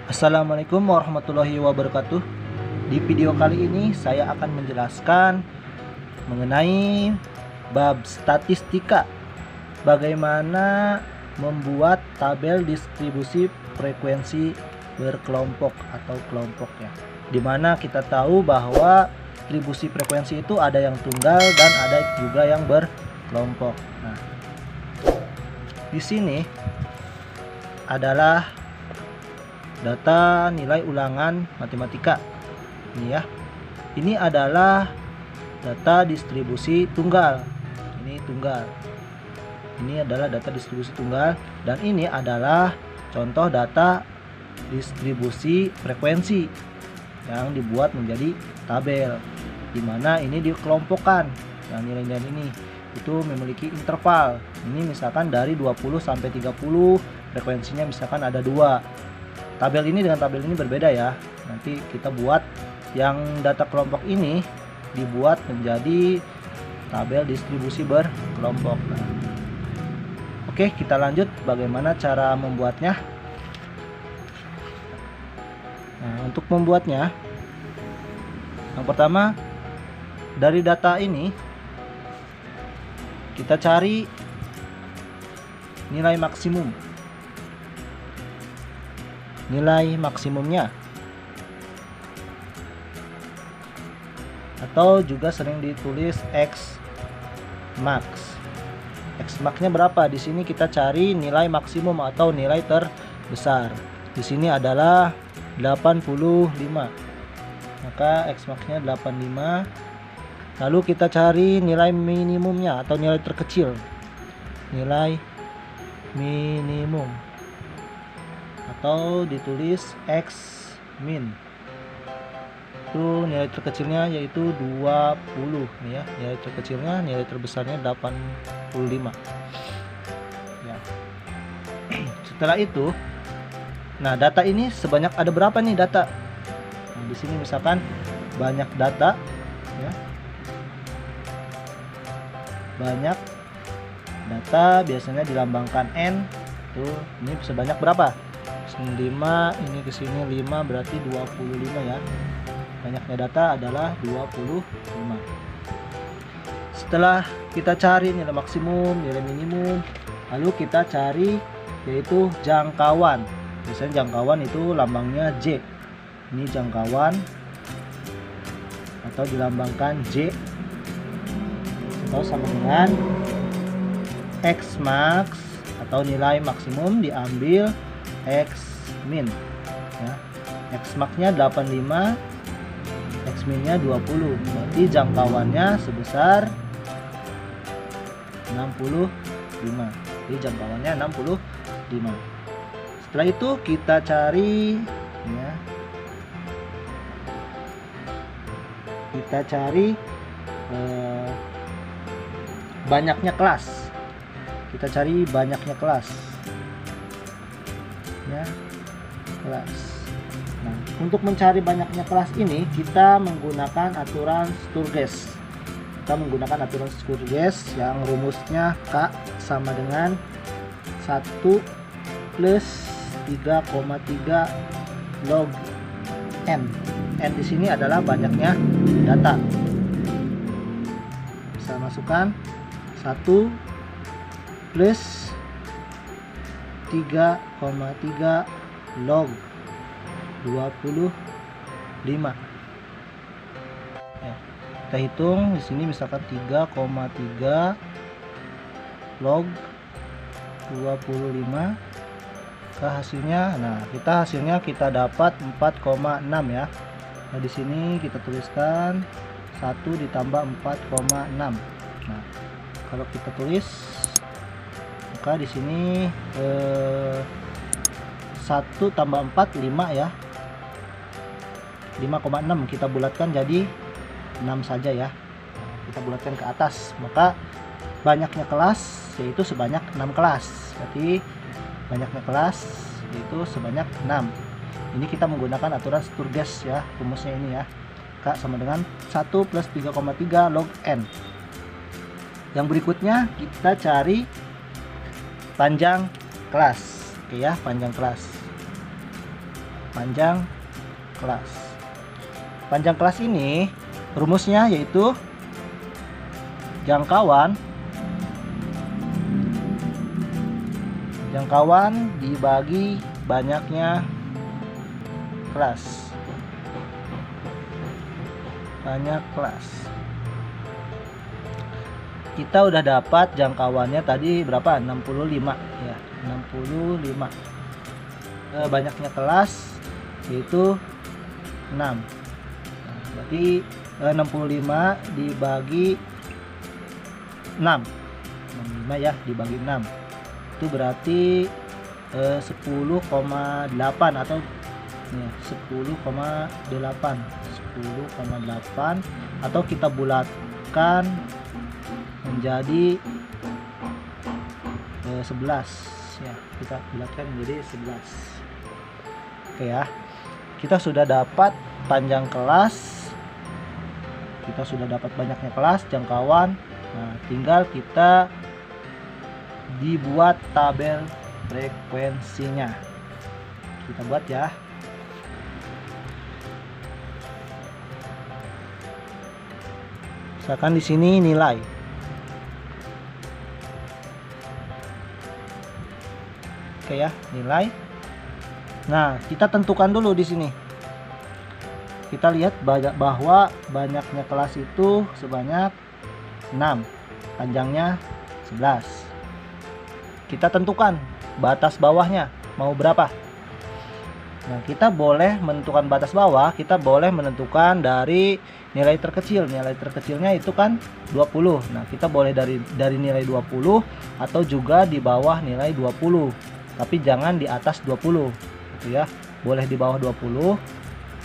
Assalamualaikum warahmatullahi wabarakatuh. Di video kali ini saya akan menjelaskan mengenai bab statistika, bagaimana membuat tabel distribusi frekuensi berkelompok atau kelompoknya, dimana kita tahu bahwa distribusi frekuensi itu ada yang tunggal dan ada juga yang berkelompok. Nah, di sini adalah data nilai ulangan matematika. Ini ya. Ini adalah data distribusi tunggal. Ini tunggal. Ini adalah data distribusi tunggal dan ini adalah contoh data distribusi frekuensi yang dibuat menjadi tabel, di mana ini dikelompokkan. Yang nilai-nilai ini itu memiliki interval. Ini misalkan dari 20 sampai 30, frekuensinya misalkan ada 2. Tabel ini dengan tabel ini berbeda ya. Nanti kita buat yang data kelompok ini dibuat menjadi tabel distribusi berkelompok. Nah, oke, kita lanjut bagaimana cara membuatnya. Nah, untuk membuatnya, yang pertama dari data ini kita cari nilai maksimum. Nilai maksimumnya, atau juga sering ditulis X max. X max-nya berapa? Di sini kita cari nilai maksimum atau nilai terbesar. Di sini adalah 85. Maka X max-nya 85. Lalu kita cari nilai minimumnya atau nilai terkecil. Nilai minimum, atau ditulis X min. Itu nilai terkecilnya yaitu 20 nih ya. Nilai terkecilnya, nilai terbesarnya 85. Ya. Setelah itu, nah data ini sebanyak ada berapa nih data? Nah, di sini misalkan banyak data ya. Banyak data biasanya dilambangkan N. Tuh, ini sebanyak berapa? 5, ini ke sini 5, berarti 25 ya. Banyaknya data adalah 25. Setelah kita cari nilai maksimum, nilai minimum, lalu kita cari yaitu jangkauan. Biasanya jangkauan itu lambangnya J. Ini jangkauan atau dilambangkan J, atau sama dengan X max atau nilai maksimum diambil X min ya. X max-nya 85, X min-nya 20. Berarti jangkauannya sebesar 65. Jadi jangkauannya 65. Setelah itu kita cari ya. Kita cari banyaknya kelas. Kita cari banyaknya kelas. Ya, kelas. Nah, untuk mencari banyaknya kelas ini kita menggunakan aturan Sturges. Kita menggunakan aturan Sturges yang rumusnya K sama dengan 1 plus 3,3 log N. N di sini adalah banyaknya data. Bisa masukkan 1 plus 3,3 log 25. Ya, kita hitung di sini misalkan 3,3 log 25 ke hasilnya. Nah, hasilnya kita dapat 4,6 ya. Nah, di sini kita tuliskan 1 ditambah 4,6. Nah, kalau kita tulis, maka di sini 1 tambah 4 5 ya. 5,6 kita bulatkan jadi 6 saja ya. Kita bulatkan ke atas, maka banyaknya kelas yaitu sebanyak 6 kelas. Berarti banyaknya kelas yaitu sebanyak 6. Ini kita menggunakan aturan Sturges ya, rumusnya ini ya. K sama dengan 1 plus 3,3 log N. Yang berikutnya kita cari panjang kelas. Oke ya, panjang kelas. panjang kelas. Panjang kelas ini rumusnya yaitu jangkauan dibagi banyaknya kelas. Banyak kelas. Kita udah dapat jangkauannya tadi berapa? 65 ya, 65. Banyaknya kelas yaitu 6. Nah, berarti 65 dibagi 6. 65 ya dibagi 6. Itu berarti 10,8 atau ya, 10,8 atau kita bulatkan menjadi 11 ya, kita bulatkan menjadi 11. Oke ya, kita sudah dapat panjang kelas, kita sudah dapat banyaknya kelas, jangkauan. Nah, tinggal kita dibuat tabel frekuensinya. Kita buat ya. Misalkan di sini nilai. Oke ya, nilai. Nah, kita tentukan dulu di sini. Kita lihat bahwa banyaknya kelas itu sebanyak 6, panjangnya 11. Kita tentukan batas bawahnya mau berapa. Nah, kita boleh menentukan batas bawah, kita boleh menentukan dari nilai terkecil. Nilai terkecilnya itu kan 20. Nah, kita boleh dari nilai 20 atau juga di bawah nilai 20. Tapi jangan di atas 20. Gitu ya. Boleh di bawah 20,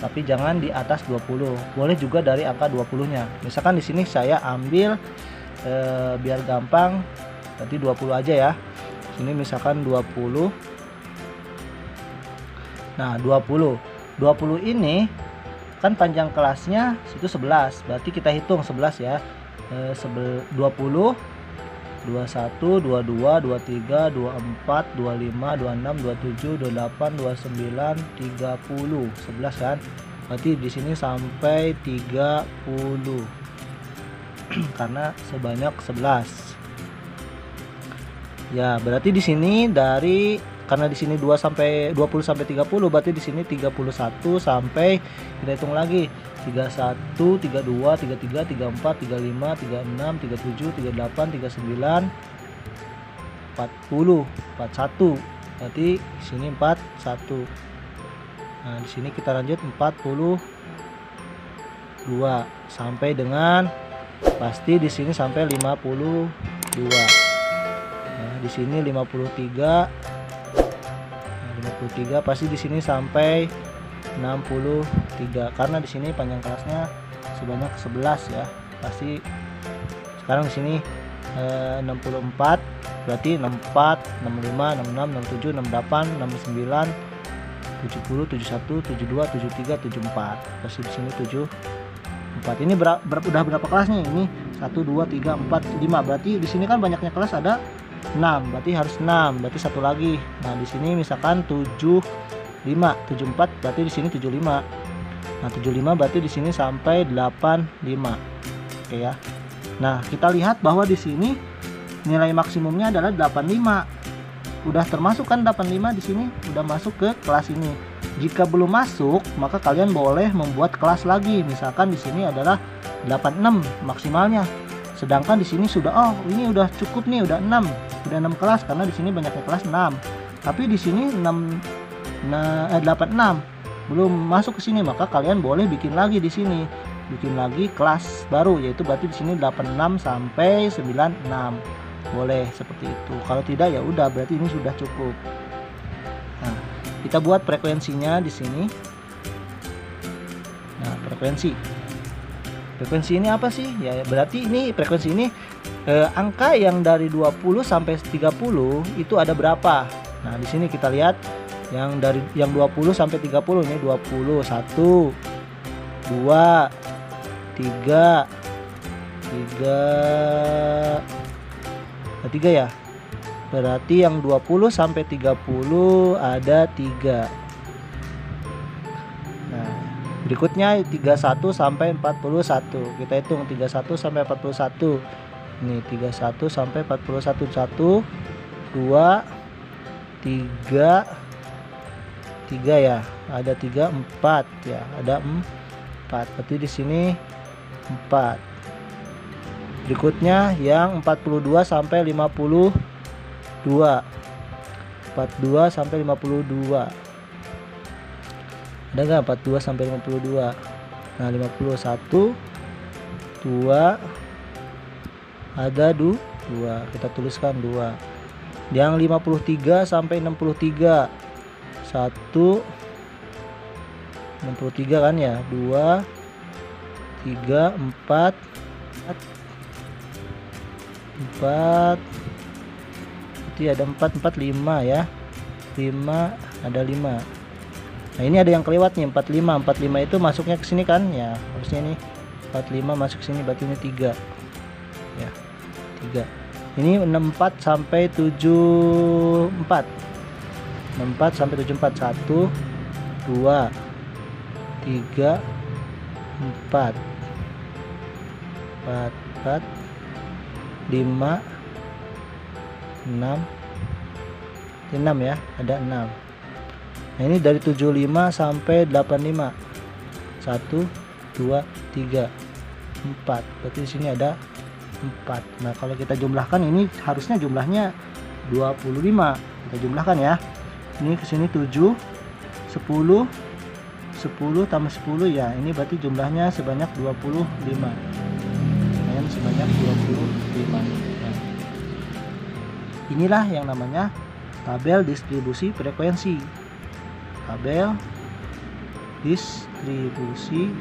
tapi jangan di atas 20. Boleh juga dari angka 20-nya. Misalkan di sini saya ambil biar gampang, berarti 20 aja ya. Sini misalkan 20. Nah, 20 ini kan panjang kelasnya itu 11. Berarti kita hitung 11 ya. 20, 21, 22, 23, 24, 25, 26, 27, 28, 29, 30. 11 kan? Berarti di sini sampai 30. Karena sebanyak 11. Ya, berarti di sini karena di sini 20 sampai 30, berarti di sini 31 sampai kita hitung lagi 31, 32, 33, 34, 35, 36, 37, 38, 39, 40, 41. Berarti di sini 41. Nah, di sini kita lanjut 42 sampai dengan pasti di sini sampai 52. Nah, di sini 53. 53 pasti di sini sampai 63 karena di sini panjang kelasnya sebanyak 11 ya. Pasti sekarang di sini 64, berarti 64, 65, 66, 67, 68, 69, 70, 71, 72, 73, 74. Pasti di sini 74. Ini udah berapa kelasnya? Ini 1 2 3 4 5. Berarti di sini kan banyaknya kelas ada 6, berarti harus 6, berarti satu lagi. Nah, di sini misalkan 75, 74 berarti di sini 75. Nah, 75 berarti di sini sampai 85. Oke ya. Nah, kita lihat bahwa di sini nilai maksimumnya adalah 85. Udah termasuk kan 85 di sini, udah masuk ke kelas ini. Jika belum masuk, maka kalian boleh membuat kelas lagi. Misalkan di sini adalah 86 maksimalnya. Sedangkan di sini sudah ini udah cukup nih, udah 6 kelas karena di sini banyaknya kelas 6. Tapi di sini 86 belum masuk ke sini, maka kalian boleh bikin lagi di sini. Bikin lagi kelas baru, yaitu berarti di sini 86 sampai 96. Boleh seperti itu. Kalau tidak ya udah berarti ini sudah cukup. Nah, kita buat frekuensinya di sini. Nah, frekuensi ini apa sih? Ya berarti ini frekuensi ini angka yang dari 20 sampai 30 itu ada berapa? Nah, di sini kita lihat yang 20 sampai 30 ini 20, 1 2 3 ya. Berarti yang 20 sampai 30 ada 3. Berikutnya 31 sampai 41. Kita hitung 31 sampai 41. Ini 31 sampai 41. 1 2 3 3 ya. Ada 3 4 ya. Ada 4. Berarti di sini 4. Berikutnya yang 42 sampai 52. 42 sampai 52. Ada nggak 42 sampai 52? Nah, 51 2 ada 2. Kita tuliskan 2. Yang 53 sampai 63. 1 63 kan ya. 2 3 4 4. Berarti ada 4 4 5 ya. 5 ada 5. Nah, ini ada yang kelewat nih 45. 45 itu masuknya ke sini kan ya. Harusnya ini 45 masuk sini, berarti ini 3. Ya. 3. Ini 64 sampai 74. 64 sampai 74. 1 2 3 4 4 4 5 6 6 ya, ada 6. Nah, ini dari 75 sampai 85. 1 2 3 4. Berarti di sini ada 4. Nah, kalau kita jumlahkan ini harusnya jumlahnya 25. Kita jumlahkan ya. Ini ke sini 7 10 10 tambah 10 ya. Ini berarti jumlahnya sebanyak 25. Yang sebanyak 25. Nah, inilah yang namanya tabel distribusi frekuensi. Tabel distribusi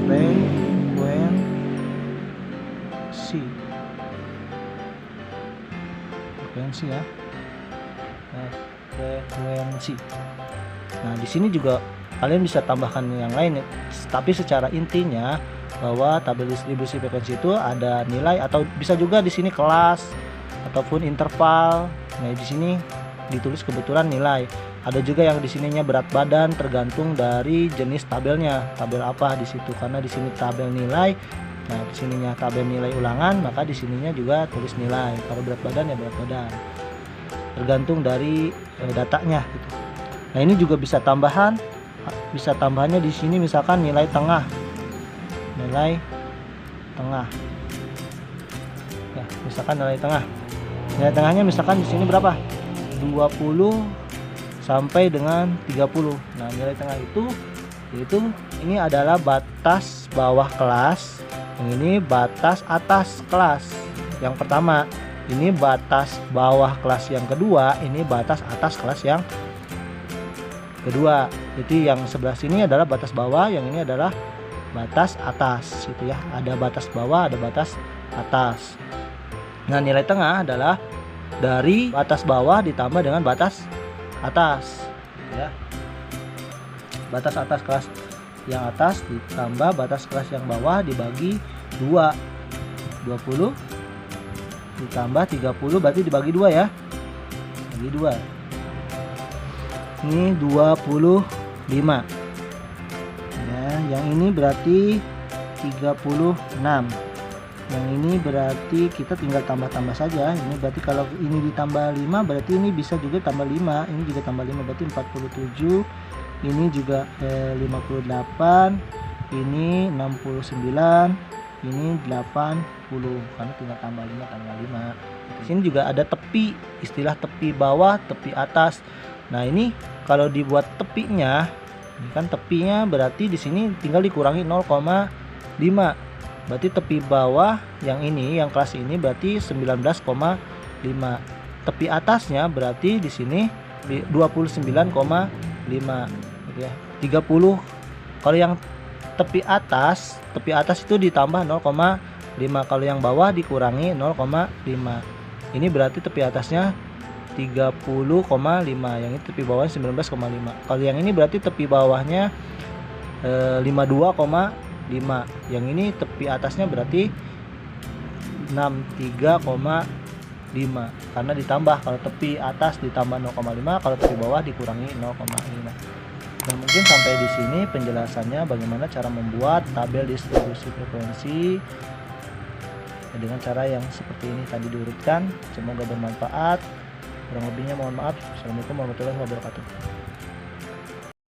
frekuensi ya. Frekuensi. Nah, di sini juga kalian bisa tambahkan yang lain, tapi secara intinya bahwa tabel distribusi frekuensi itu ada nilai, atau bisa juga di sini kelas ataupun interval. Nah, di sini ditulis kebetulan nilai. Ada juga yang di sininya berat badan, tergantung dari jenis tabelnya. Tabel apa di situ? Karena di sini tabel nilai. Nah, di sininya tabel nilai ulangan, maka di sininya juga tulis nilai. Kalau berat badan ya berat badan. Tergantung dari datanya gitu. Nah, ini juga bisa tambahan. Bisa tambahannya di sini misalkan nilai tengah. Nilai tengah. Ya, misalkan nilai tengah. Nilai tengahnya misalkan di sini berapa? 20 sampai dengan 30. Nah, nilai tengah itu yaitu ini adalah batas bawah kelas, yang ini batas atas kelas. Yang pertama, ini batas bawah kelas yang kedua, ini batas atas kelas yang kedua. Jadi yang sebelah sini adalah batas bawah, yang ini adalah batas atas gitu ya. Ada batas bawah, ada batas atas. Nah, nilai tengah adalah dari batas bawah ditambah dengan batas atas ya. Batas atas kelas yang atas ditambah batas kelas yang bawah dibagi 2. 20 ditambah 30 berarti dibagi 2 ya. Bagi 2. Ini 25. Ya, yang ini berarti 36. Yang ini berarti kita tinggal tambah-tambah saja. Ini berarti kalau ini ditambah 5 berarti ini bisa juga tambah 5. Ini juga tambah 5 berarti 47. Ini juga 58. Ini 69. Ini 80. Karena tinggal tambah 5 tambah 5. Di sini juga ada tepi, istilah tepi bawah, tepi atas. Nah, ini kalau dibuat tepinya, ini kan tepinya berarti di sini tinggal dikurangi 0,5. Berarti tepi bawah yang ini, yang kelas ini berarti 19,5. Tepi atasnya berarti di sini 29,5 gitu ya. 30. Kalau yang tepi atas itu ditambah 0,5. Kalau yang bawah dikurangi 0,5. Ini berarti tepi atasnya 30,5. Yang ini tepi bawahnya 19,5. Kalau yang ini berarti tepi bawahnya 52,5. Yang ini tepi atasnya berarti 63,5 karena ditambah. Kalau tepi atas ditambah 0,5, kalau tepi bawah dikurangi 0,5. Nah, mungkin sampai di sini penjelasannya bagaimana cara membuat tabel distribusi frekuensi dengan cara yang seperti ini tadi diurutkan. Semoga bermanfaat. Kurang lebihnya mohon maaf. Assalamualaikum warahmatullahi wabarakatuh.